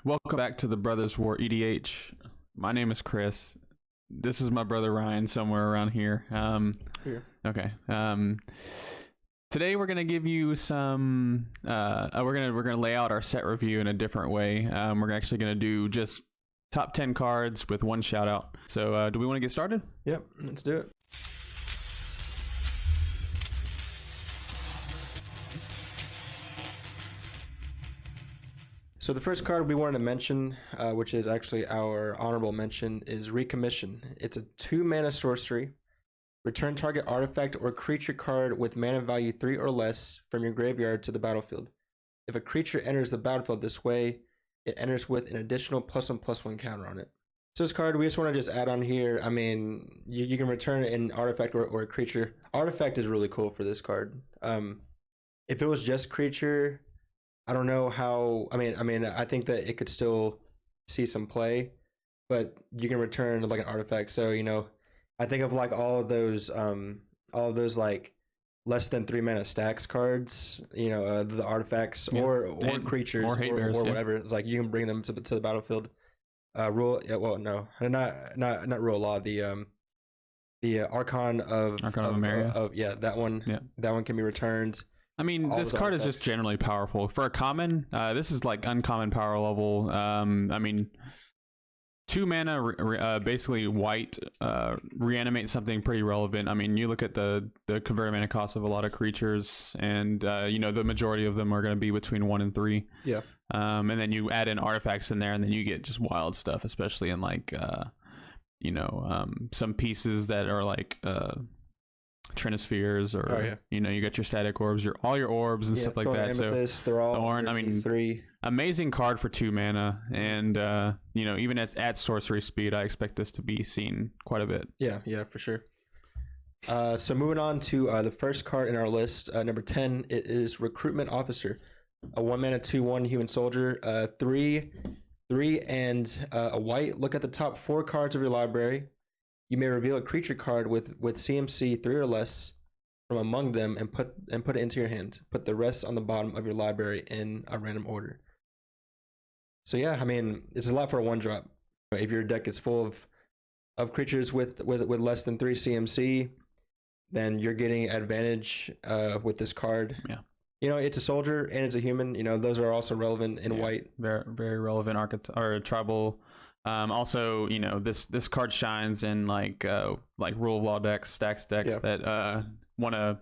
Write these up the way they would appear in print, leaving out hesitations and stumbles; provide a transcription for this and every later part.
Welcome back to the Brothers War EDH. My name is Chris. This is my brother Ryan, somewhere around here. Here. Okay. Today we're gonna give you some. We're gonna lay out our set review in a different way. We're actually gonna do just top 10 cards with one shout out. So, do we want to get started? Yep, let's do it. So the first card we wanted to mention, which is actually our honorable mention, is Recommission. It's a 2-mana sorcery. Return target artifact or creature card with mana value 3 or less from your graveyard to the battlefield. If a creature enters the battlefield this way, it enters with an additional +1/+1 counter on it. So this card, we just want to just add on here. I mean, you can return an artifact or a creature. Artifact is really cool for this card. If it was just creature, I don't know how. I mean, I think that it could still see some play, but you can return like an artifact. So I think of like all of those like less than 3 mana stacks cards. The artifacts or creatures or whatever. It's like you can bring them to the battlefield. Not rule of law. The Archon of Emeria. That one. Yeah. That one can be returned. I mean, this card is just generally powerful. For a common, this is like uncommon power level. I mean, 2 mana, basically white, reanimate something pretty relevant. I mean, you look at the converted mana cost of a lot of creatures, and the majority of them are going to be between 1 and 3. Yeah. And then you add in artifacts in there, and then you get just wild stuff, especially in like, some pieces that are like Trinispheres, or you got your static orbs, all your orbs and stuff like that. Amethyst, so they're all Thorn, I mean, 3 amazing card for 2 mana, and even at sorcery speed, I expect this to be seen quite a bit. Yeah, for sure. So moving on to the first card in our list, number 10, it is Recruitment Officer, a 1-mana 2/1 human soldier, 3 and a white. Look at the top 4 cards of your library. You may reveal a creature card with CMC 3 or less from among them and put it into your hand. Put the rest on the bottom of your library in a random order. So yeah, I mean, it's a lot for a 1-drop. If your deck is full of creatures with less than 3 CMC, then you're getting advantage with this card. Yeah. It's a soldier and it's a human. Those are also relevant in white. Very, very relevant or tribal. Also, this card shines in like rule of law decks, stacks decks that want to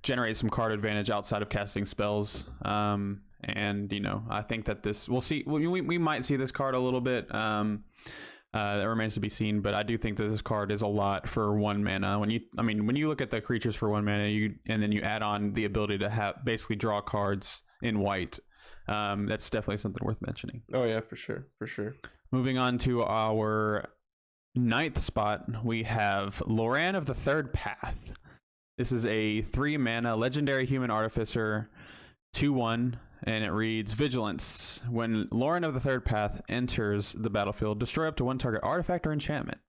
generate some card advantage outside of casting spells. And I think that we'll see. We might see this card a little bit. That remains to be seen, but I do think that this card is a lot for 1 mana. When you look at the creatures for 1 mana, and then you add on the ability to basically draw cards in white. That's definitely something worth mentioning. Oh yeah, for sure. Moving on to our 9th spot, we have Loran of the Third Path. This is a 3 mana legendary human artificer, 2/1, and it reads Vigilance. When Loran of the Third Path enters the battlefield, destroy up to 1 target artifact or enchantment.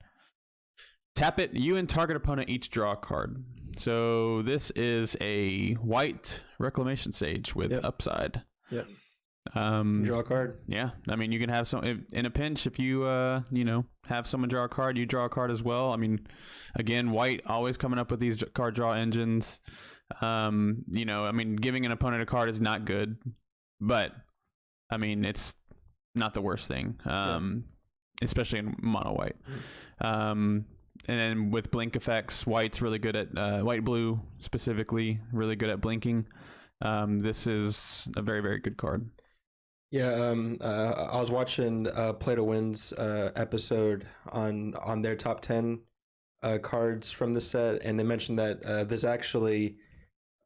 Tap it, you and target opponent each draw a card. So this is a white Reclamation Sage with upside. Yep. Draw a card. Yeah, I mean, you can have some in a pinch. If you have someone draw a card, you draw a card as well. I mean, again, white always coming up with these card draw engines. Giving an opponent a card is not good, but I mean, it's not the worst thing. Especially in mono white. And then with blink effects, white's really good at white blue specifically, really good at blinking. This is a very, very good card. Yeah, I was watching Play to Win's episode on their top 10 cards from the set, and they mentioned that this actually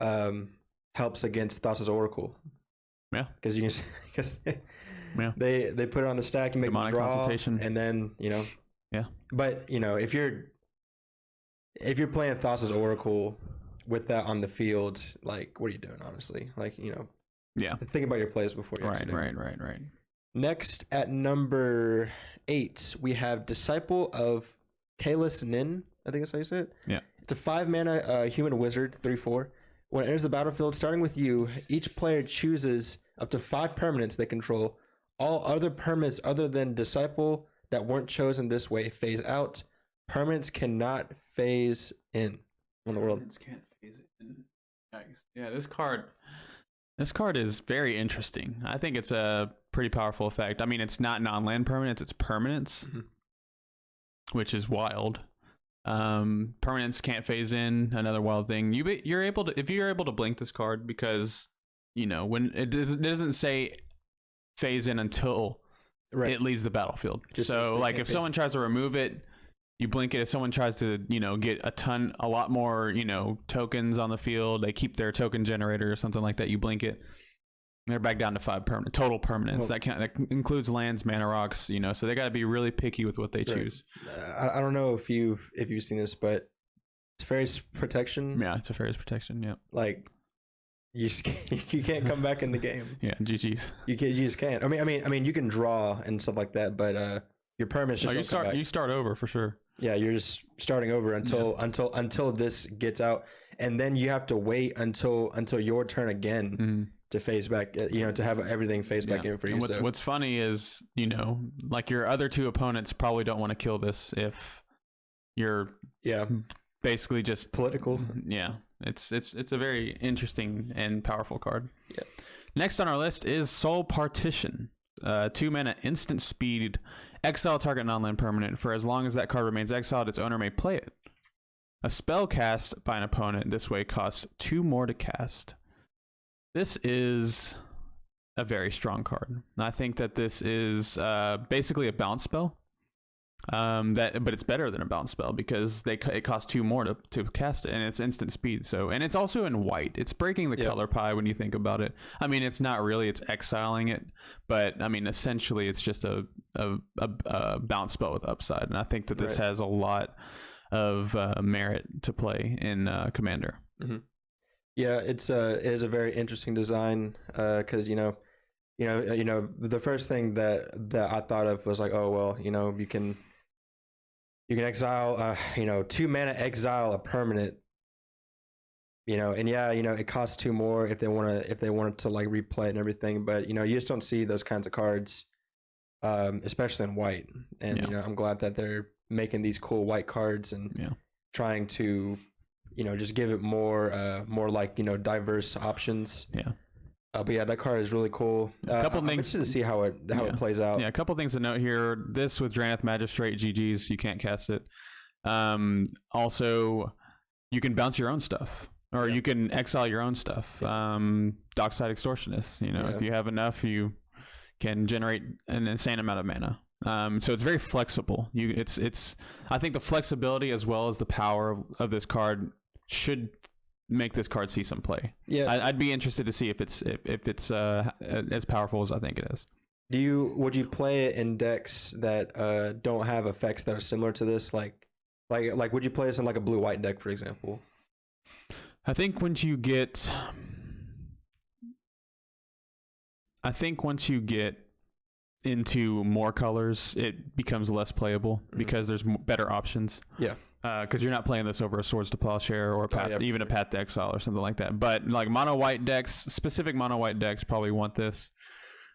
helps against Thassa's Oracle. Yeah, because they put it on the stack and make a draw, and then Yeah. But if you're playing Thassa's Oracle with that on the field, like, what are you doing, honestly? Like, yeah, think about your plays before you right. Next, at number 8, we have Disciple of Kaylas Nin. I think that's how you say it. Yeah. It's a 5 mana human wizard, 3/4. When it enters the battlefield, starting with you, each player chooses up to 5 permanents they control. All other permanents other than Disciple that weren't chosen this way phase out. Permanents cannot phase in on the world. Permanents can't phase in. Nice. Yeah, this card is very interesting. I think it's a pretty powerful effect. I mean, it's not non-land permanents, it's permanents, which is wild. Permanents can't phase in, another wild thing. You're able to, if you're able to blink this card, because when it doesn't say phase in until it leaves the battlefield. Just so like if someone tries to remove it, you blink it. If someone tries to get a lot more tokens on the field, they keep their token generator or something like that, you blink it, they're back down to 5 total permanents. That includes lands, mana rocks, so they got to be really picky with what they choose. I don't know if you've seen this, but Teferi's Protection. Yeah, Teferi's Protection. Yeah, like you can't come back in the game. Yeah, GG's. You just can't. I mean, you can draw and stuff like that, but your permanents just you start over for sure. Yeah, you're just starting over until this gets out, and then you have to wait until your turn again to phase back. To have everything phase back in for you. What's funny is like your other two opponents probably don't want to kill this if you're basically just political. Yeah, it's a very interesting and powerful card. Yeah. Next on our list is Soul Partition. 2 mana instant speed. Exile target non-land permanent. For as long as that card remains exiled, its owner may play it. A spell cast by an opponent this way costs 2 more to cast. This is a very strong card. I think that this is basically a bounce spell. But it's better than a bounce spell because it costs 2 more to cast it, and it's instant speed. And it's also in white. It's breaking the color pie when you think about it. I mean, it's not really. It's exiling it, but I mean, essentially, it's just a bounce spell with upside. And I think that this has a lot of merit to play in Commander. Mm-hmm. Yeah, it is a very interesting design because the first thing that I thought of was like, oh well, you can exile 2 mana exile a permanent, and it costs 2 more if they wanted to like replay it and everything, but you just don't see those kinds of cards, especially in white. And I'm glad that they're making these cool white cards and trying to just give it more like diverse options. But yeah, that card is really cool. A couple things interested to see how it plays out. Yeah, a couple things to note here. This with Drannith Magistrate, GG's, you can't cast it. Also, you can bounce your own stuff, or you can exile your own stuff. Dockside Extortionist. If you have enough, you can generate an insane amount of mana. So it's very flexible. I think the flexibility as well as the power of this card should make this card see some play. Yeah, I'd be interested to see if it's as powerful as I think it is. Would you play it in decks that don't have effects that are similar to this? Like would you play this in like a blue-white deck, for example? I think once you get into more colors, it becomes less playable because there's better options. Yeah. Because you're not playing this over a Swords to Plowshare or a Path to Exile or something like that. But like specific mono white decks probably want this.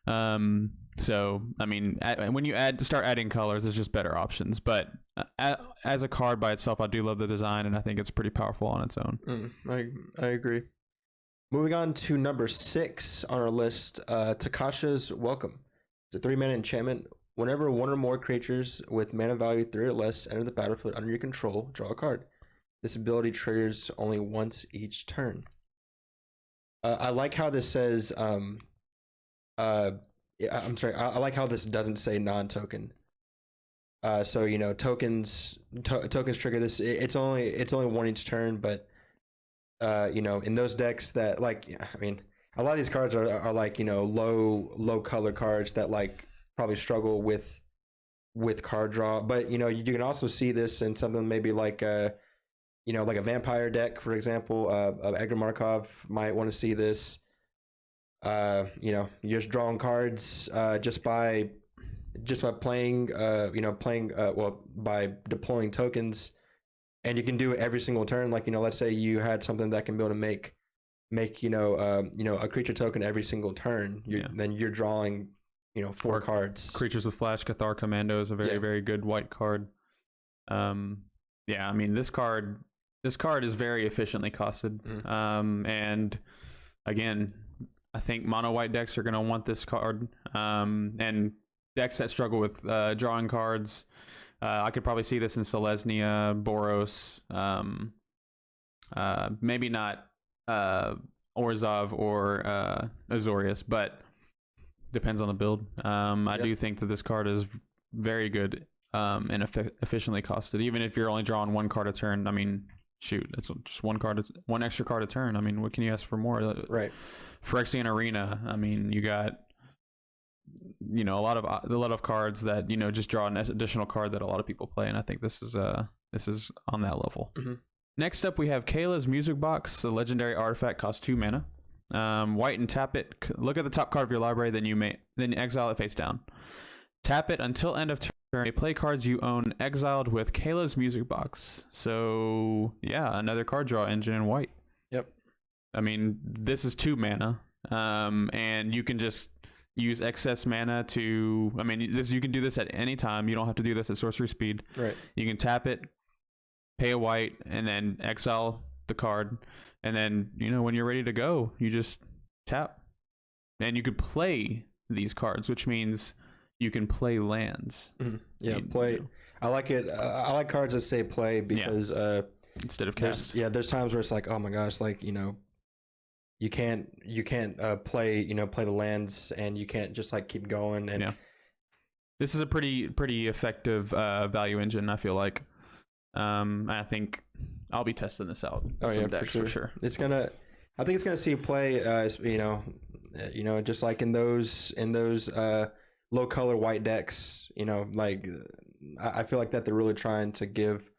So I mean, when you start adding colors, there's just better options. But as a card by itself, I do love the design, and I think it's pretty powerful on its own. I agree. Moving on to number 6 on our list, Takasha's Welcome. It's a 3 mana enchantment. Whenever 1 or more creatures with mana value 3 or less enter the battlefield under your control, draw a card. This ability triggers only once each turn. I like how this says. I'm sorry. I like how this doesn't say non-token. So tokens trigger this. It's only 1 each turn, but in those decks that a lot of these cards are like low color cards that like probably struggle with card draw, but you can also see this in something maybe like a vampire deck, for example. Edgar Markov might want to see this. You're just drawing cards just by playing by deploying tokens, and you can do it every single turn. Like let's say you had something that can be able to make a creature token every single turn. Then you're drawing 4 cards. Creatures with Flash. Cathar Commando is a very good white card. Yeah, I mean this card is very efficiently costed. And again, I think mono white decks are going to want this card. And decks that struggle with drawing cards, I could probably see this in Selesnya, Boros, maybe not Orzhov or Azorius, but depends on the build. I do think that this card is very good and efficiently costed. Even if you're only drawing 1 card a turn, I mean, shoot, it's just 1 extra card a turn. I mean, what can you ask for more? Right. Phyrexian Arena, I mean, you got a lot of cards that just draw an additional card that a lot of people play, and I think this is on that level. Next up, we have Kayla's Music Box. A legendary artifact, costs 2 mana. White, and tap it. Look at the top card of your library, then exile it face down. Tap it until end of turn. Play cards you own exiled with Kayla's Music Box. So yeah, another card draw engine in white. Yep. I mean, this is 2 mana, and you can just use excess mana to. I mean, you can do this at any time. You don't have to do this at sorcery speed. Right. You can tap it, pay a white, and then exile the card, and then when you're ready to go, you just tap, and you could play these cards, which means you can play lands. Yeah, play. I like it. I like cards that say play because instead of cast. There's times where it's like, oh my gosh, like you can't play play the lands, and you can't just like keep going. And this is a pretty with value engine, I feel like. I think I'll be testing this out. Some decks, for sure. I think it's gonna see play. Just like in those low color white decks. Like I feel like that they're really trying to give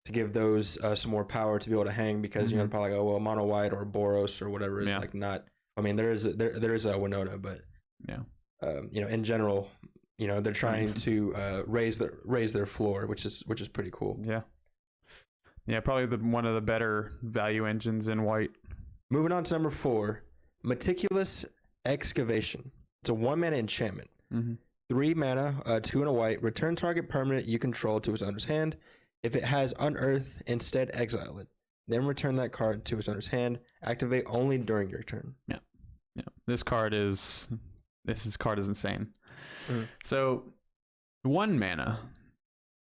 those some more power to be able to hang, because they're probably like, oh well, mono white or Boros or whatever is like not. I mean, there is a Winota, but in general, they're trying to raise their floor, which is pretty cool. Yeah, probably one of the better value engines in white. Moving on to number 4, Meticulous Excavation. It's a 1 mana enchantment. 3 mana, 2 and a white. Return target permanent you control to its owner's hand. If it has Unearth, instead exile it. Then return that card to its owner's hand. Activate only during your turn. Yeah. This card is insane. So 1 mana,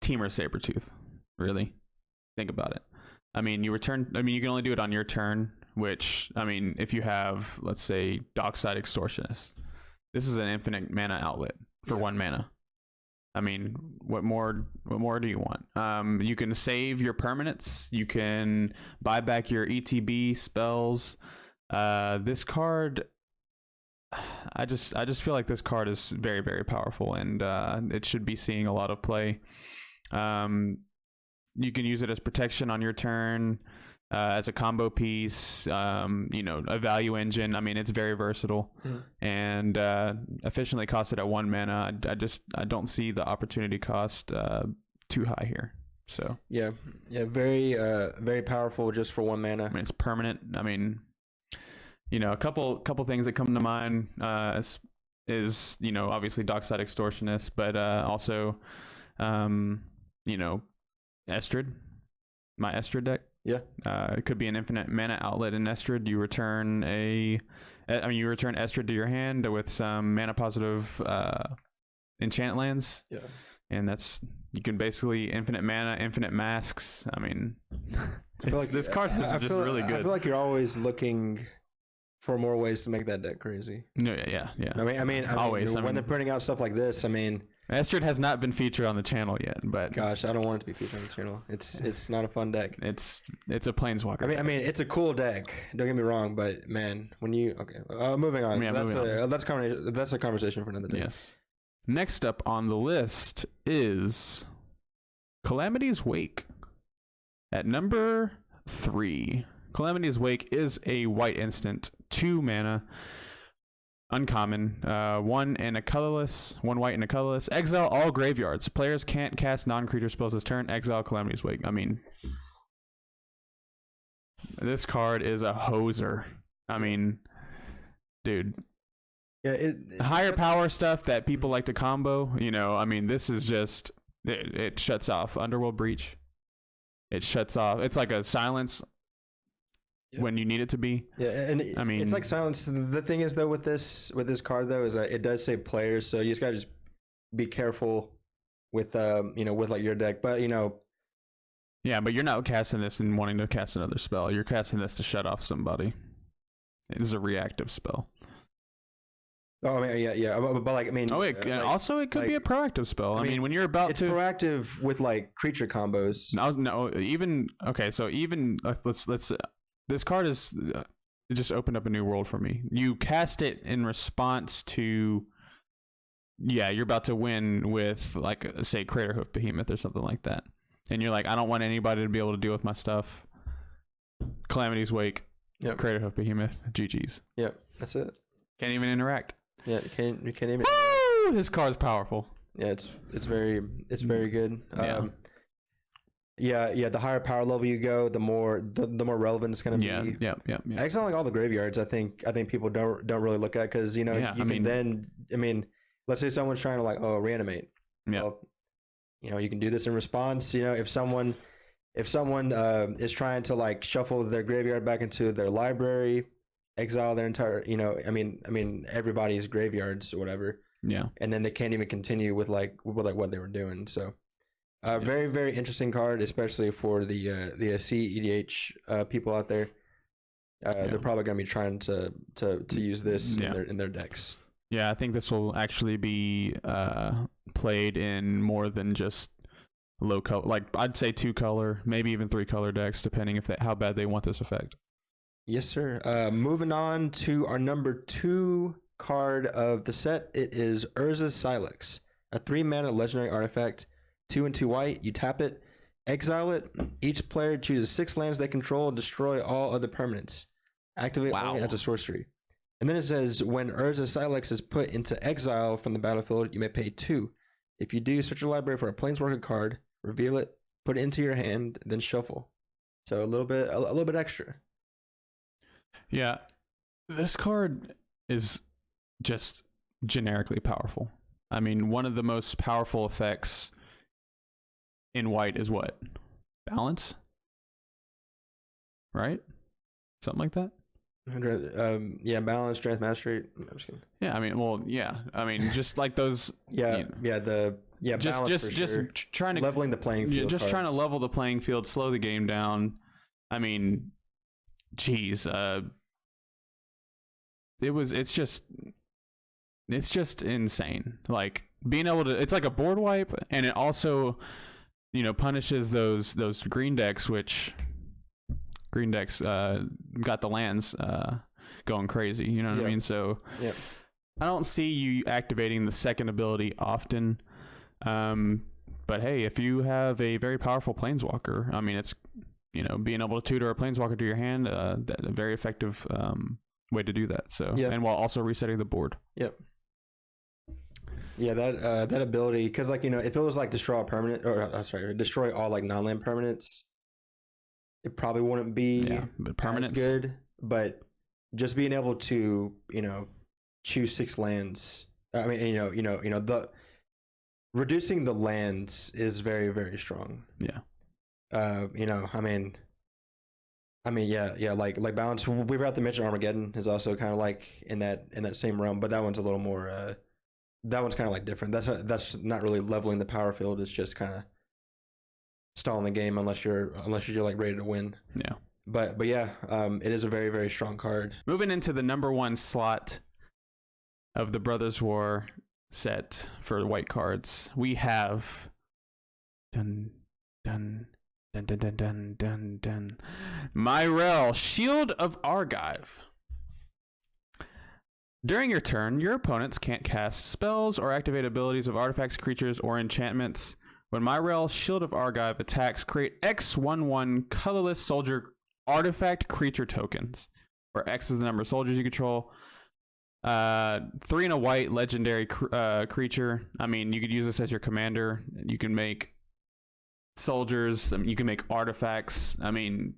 Temur Sabertooth. Really, think about it. I mean, you can only do it on your turn. Which, I mean, if you have, let's say, Dockside Extortionist, this is an infinite mana outlet for 1 mana. I mean, what more do you want? You can save your permanents. You can buy back your ETB spells. This card, I just feel like this card is very, very powerful, and it should be seeing a lot of play. You can use it as protection on your turn, as a combo piece, a value engine. I mean, it's very versatile and efficiently costed at 1 mana. I don't see the opportunity cost too high here. So very very powerful just for 1 mana. I mean, it's permanent. I mean, a couple things that come to mind is obviously Dockside Extortionist, but also Estrid, my Estrid deck. It could be an infinite mana outlet in Estrid. You return Estrid to your hand with some mana positive enchant lands. And you can basically infinite mana, infinite masks. I mean, this card is just really good. I feel like you're always looking for more ways to make that deck crazy. Yeah. I mean, always. When they're putting out stuff like this, I mean, Estrid has not been featured on the channel yet, but gosh, I don't want it to be featured on the channel. It's not a fun deck. It's a planeswalker. I mean, it's a cool deck. Don't get me wrong, but man, when you moving on. That's a conversation for another day. Yes. Next up on the list is Calamity's Wake at number 3. Calamity's Wake is a white instant, 2 mana. Uncommon, 1 and a colorless, 1 white and a colorless. Exile all graveyards. Players can't cast non-creature spells this turn. Exile Calamity's Wake. I mean, this card is a hoser. I mean, dude. Yeah, higher power stuff that people like to combo. I mean, this is just it shuts off Underworld Breach. It shuts off. It's like a silence when you need it to be. Yeah, and I mean, it's like silence. The thing is though with this card though is that it does say players, so you just gotta just be careful with with like your deck. But yeah, but you're not casting this and wanting to cast another spell. You're casting this to shut off somebody. It is a reactive spell. Oh, I mean, yeah. But like, I mean, also it could be a proactive spell. I mean, when you're about it's proactive with like creature combos. No, even okay. So even let's this card is it just opened up a new world for me. You cast it in response to, you're about to win with like say Craterhoof Behemoth or something like that, and you're like, I don't want anybody to be able to deal with my stuff. Calamities Wake, Craterhoof Behemoth, GG's. Yep, that's it. Can't even interact. Yeah, you can't even. Woo! This card's powerful. Yeah, it's very good. Yeah. The higher power level you go, the more relevant it's gonna be. Yeah. Actually, like all the graveyards, I think people don't really look at because let's say someone's trying to reanimate. Yeah. Well, you can do this in response. If someone is trying to shuffle their graveyard back into their library, exile their entire everybody's graveyards or whatever, and then they can't even continue with what they were doing. So very, very interesting card, especially for the EDH people out there. They're probably going to be trying to use this in their decks. I think this will actually be played in more than just low color, I'd say 2-color, maybe even 3-color decks, depending how bad they want this effect. Yes, sir. Moving on to our number 2 card of the set. It is Erzas Silex, a 3-mana legendary artifact, 2 and 2 white. You tap it, exile it. Each player chooses 6 lands they control and destroy all other permanents. Activate only as a sorcery. And then it says, when Erzas Silex is put into exile from the battlefield, you may pay 2. If you do, search your library for a Planeswalker card, reveal it, put it into your hand, then shuffle. So a little bit extra. Yeah, this card is just generically powerful. I mean, one of the most powerful effects in white is what? Balance? Right? Something like that? Balance, strength, mastery. I'm just kidding. Yeah, I mean, just like those. Balance just trying to leveling the playing field. Just trying to level the playing field, slow the game down. I mean, geez, it's just insane. Like being able to, it's like a board wipe, and it also, punishes those green decks, which green decks got the lands going crazy. You know what I mean? So I don't see you activating the second ability often. But hey, if you have a very powerful planeswalker, I mean, it's being able to tutor a planeswalker to your hand, that a very effective way to do that. So and while also resetting the board. Yep. Yeah, that ability, because if it was destroy a permanent, or destroy all non-land permanents, it probably wouldn't be as good. But just being able to choose 6 lands, I mean the reducing the lands is very, very strong. Like balance. We forgot to mention Armageddon is also kind of in that same realm, but that one's a little more. That one's kind of different. That's not really leveling the power field. It's just kind of stalling the game unless you're ready to win. Yeah. But it is a very, very strong card. Moving into the number 1 slot of the Brothers War set for white cards, we have my Rel Shield of Archive. During your turn, your opponents can't cast spells or activate abilities of artifacts, creatures, or enchantments. When my Rel Shield of Archive attacks, create X11 colorless soldier artifact creature tokens, where X is the number of soldiers you control. 3 and a white legendary creature. I mean, you could use this as your commander. You can make soldiers. You can make artifacts. I mean,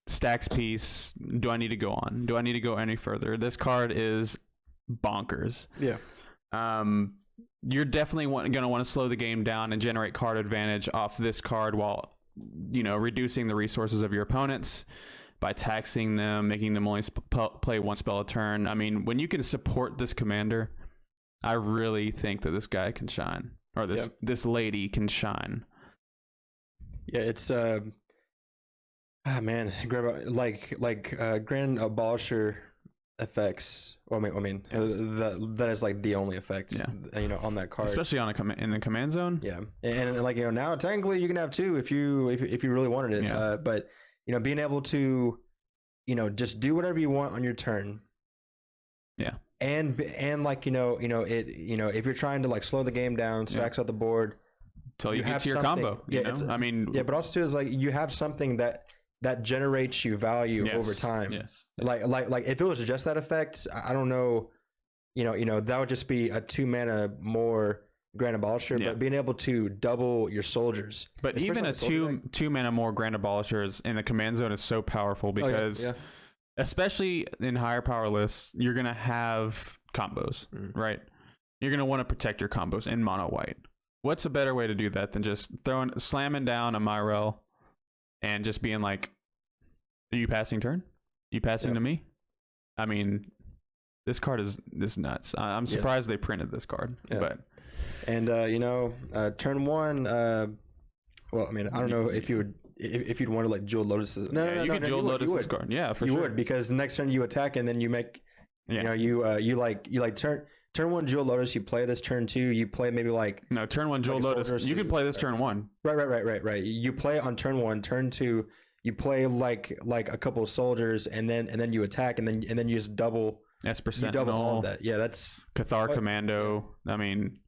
stacks piece. Do I need to go on? Do I need to go any further? This card is bonkers. Yeah. You're definitely going to want to slow the game down and generate card advantage off this card while, reducing the resources of your opponents by taxing them, making them only play one spell a turn. I mean, when you can support this commander, I really think that this guy can shine, or this lady can shine. Yeah, it's man, Grand Abolisher effects. Well, I mean, that is like the only effect, on that card, especially on in the command zone. Yeah, and like now technically you can have two if you really wanted it. Yeah. But being able to, just do whatever you want on your turn. Yeah. And like if you're trying to like slow the game down, stacks out the board till you get to your combo. But also is like you have something that generates you value over time. Yes. Like if it was just that effect, I don't know, that would just be a 2 mana more Grand Abolisher, but being able to double your soldiers. But even a two mana more Grand Abolishers in the command zone is so powerful because especially in higher power lists, you're going to have combos, right? You're going to want to protect your combos in mono white. What's a better way to do that than just slamming down a Myrel and just being like, are you passing turn? You passing to me? I mean, this card is nuts. I'm surprised they printed this card. But turn one, well, I mean, I don't know if you would if you'd want to like Jewel Lotus. You could Jewel Lotus this card. Yeah, for sure. You would, because the next turn you attack and then you make you turn one Jewel Lotus, you play this, turn two you play maybe turn one Jewel Lotus. You can play this turn one. Right. You play on turn one, turn two you play like a couple of soldiers, and then you attack, and then you just double. Esper Sentinel. You double all of that. Yeah, that's Cathar Commando. I mean,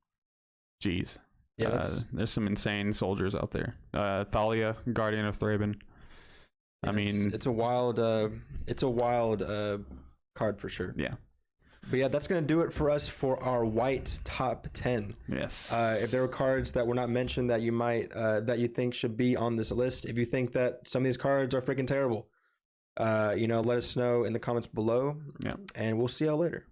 geez. Yeah, there's some insane soldiers out there. Thalia, Guardian of Thraben. Yeah, it's a wild card for sure. Yeah. But yeah, that's going to do it for us for our white top 10. Yes. If there were cards that were not mentioned that you might that you think should be on this list, if you think that some of these cards are freaking terrible, let us know in the comments below. Yeah. And we'll see y'all later.